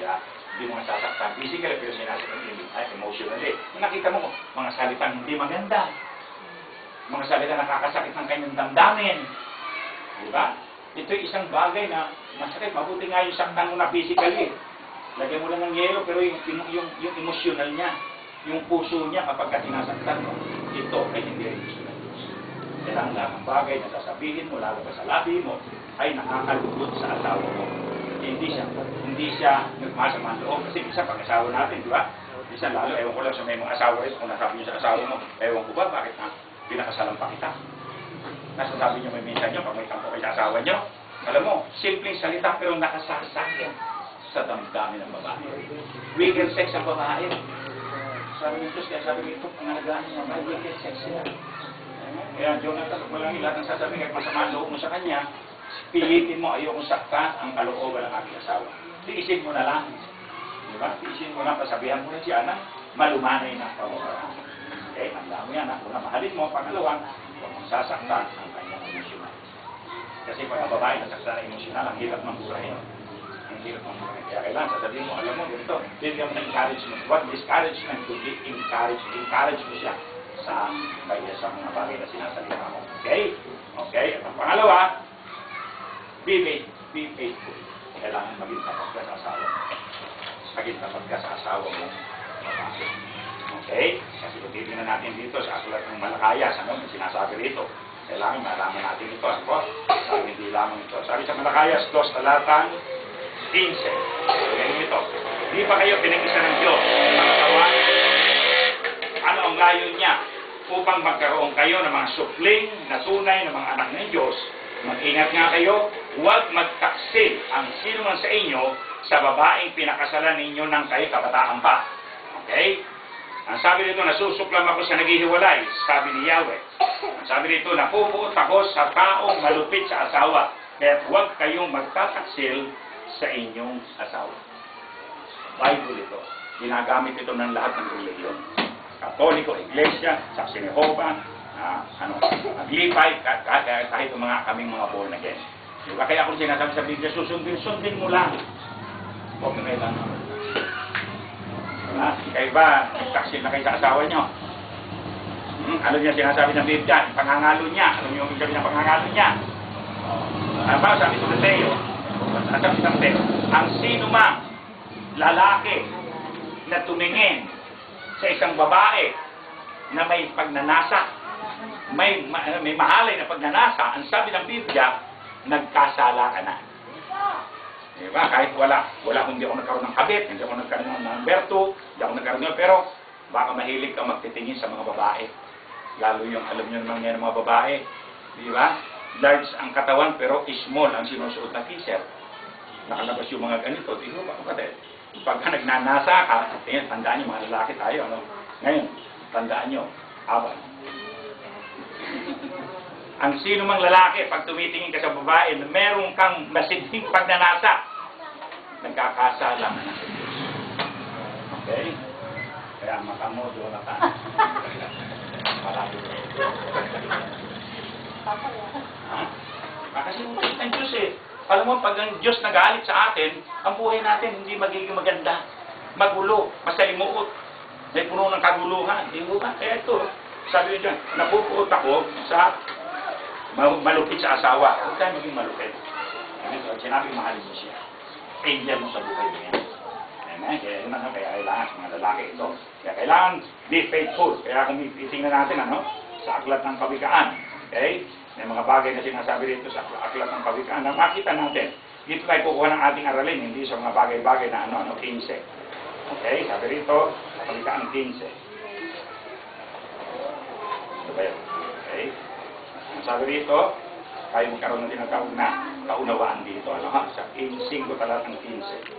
siya, hindi mo nasasaktan physically, pero sinasaktan emotionally. Kung nakita mo, mga salitang hindi maganda, mga salita nakakasakit ng kanyang damdamin. Di ba? Ito'y isang bagay na masakit. Mabuti nga yung saktan mo na physically. Lagyan mo lang ng yelo, pero yung emotional niya, yung puso niya kapag sinasaktan mo, ito ay hindi rin gusto ng Diyos. Kailangan lang ang bagay na sasabihin mo, lalo pa sa labi mo, ay nakakalugod sa asawa mo. Hindi siya nagmasama ang loob. Kasi isa pag-asawa natin, di ba? Isa lalo, ewan ko lang sa may mga asawa rin, kung nasabi niyo sa asawa mo, ewan ko ba, bakit na pinakasalan pa kita? Nasasabi niyo may minsan niyo, pag may kampo kayo sa asawa niyo, alam mo, simpleng salita pero nakasasakyan sa damdamin ng babae. Wicked sex ang babae. Sabi ni Diyos, kaya sabi nito, pangalagaan niya, may wicked sex siya. Kaya Jonathan, wala nang lahat ng sasabi, kahit masama ang loob mo sa kanya, pilitin mo, ayokong saktan ang kalooban ng aking asawa. Tiisin mo na lang. Diba? Tiisin mo na, pasabihan mo na siya na malumanay na pamamaraan. Okay, handa mo yan. Una, mahalin mo. Pangalawa, huwag mong sasaktan ang kanyang emosyonal. Kasi pag ang babae nasaktan ang emosyonal, ang hirap ng buhay. Ang hirap ng buhay. Kaya kailangan sasabihin mo, alam mo, ganito, bigyan mo ng encouragement. What discouragement to be encouraged? Encourage mo siya sa mga bagay na sinasalita mo. Okay? Okay? At ang pangalawa, be faithful. Kailangan maging tapat ka sa asawa mo. Maging tapat ka sa asawa mo. Okay? Kasi kung titignan natin dito sa aklat ng Malakayas, ano, sinasabi rito, kailangan malaman natin ito. Ano? Sabi hindi lamang ito. Sabi sa Malakayas 2, talatang 15. Ganyan ito. Hindi pa kayo pinag-isa ng Diyos. Mga ano ang layon niya? Upang magkaroon kayo ng mga supling na tunay ng mga anak ng Diyos. Mag-ingat nga kayo, huwag magtaksil ang sino man sa inyo sa babaeng pinakasalan ninyo ng kayo kabataan pa. Okay? Ang sabi dito, nasusuklam ako sa naghihiwalay, sabi ni Yahweh. Ang sabi dito, napupuot ako sa taong malupit sa asawa, kaya huwag kayong magtataksil sa inyong asawa. Bible ito. Ginagamit ito ng lahat ng religion. Katoliko, Iglesia, Saksi ni Jehovah, Maglipay, kahit yung kaming mga born again. Diba? Kaya kung sinasabi sa Biblia, sundin mo lang. Huwag na lang. Kayo ba, nagtaksil na kayo sa asawa nyo? Ano niya sinasabi ng Biblia? Pangangalo niya. Ano yung sabi ng pangangalo niya? Ano ba? Sabi sa Mateo. Sabi sa Mateo, ang sino mang lalaki na tumingin sa isang babae na may pagnanasa, may mahalay na pagnanasa, ang sabi ng Biblia, nagkasala ka na. Diba? Kahit wala hindi ako nagkaroon ng kabit, hindi ako nagkaroon ng number 2, hindi ako nagkaroon ng, pero baka mahilig ka magtitingin sa mga babae. Lalo yung, alam nyo naman yan ng mga babae. Diba? Large ang katawan, pero small ang sinusuot na t-shirt. Nakalabas yung mga ganito. Diba ba kapatid? Pagka nagnanasa ka, tandaan nyo, mga lalaki tayo. Ano? Ngayon, tandaan nyo, awan. Ang sino mang lalaki, pag tumitingin ka sa babae, meron kang masidhing pagnanasa, nagkakasala na sa Diyos. Okay? Kaya mata mo, Jonathan. Marami ko. Kasi ulit ang Diyos eh. Alam mo, pag ang Diyos nagalit sa atin, ang buhay natin hindi magiging maganda. Magulo, masalimuot. May puno ng kaguluhan. Hindi mo ba? Kaya ito, sabi ko dyan, napupuot ako sa malupit sa asawa. Huwag tayo maging malupit. Sinabi, mahalin mo siya. Angel mo sa buhay mo yan. Amen? Kaya yun ano, kaya kailangan sa mga lalaki ito. Kaya kailangan be faithful. Kaya kung itingnan natin, ano, sa aklat ng kawikaan. Okay? May mga bagay na sinasabi dito sa aklat ng kawikaan na makita natin. Dito tayo kukuha ng ating aralin, hindi sa mga bagay-bagay na 15. Okay? Sabi rito, sa kawikaan 15. Ito ba yun? Okay? Sabi rito, tayo magkaroon ng tinatawag na kaunawaan dito. Ano, sa 5 talatang 15.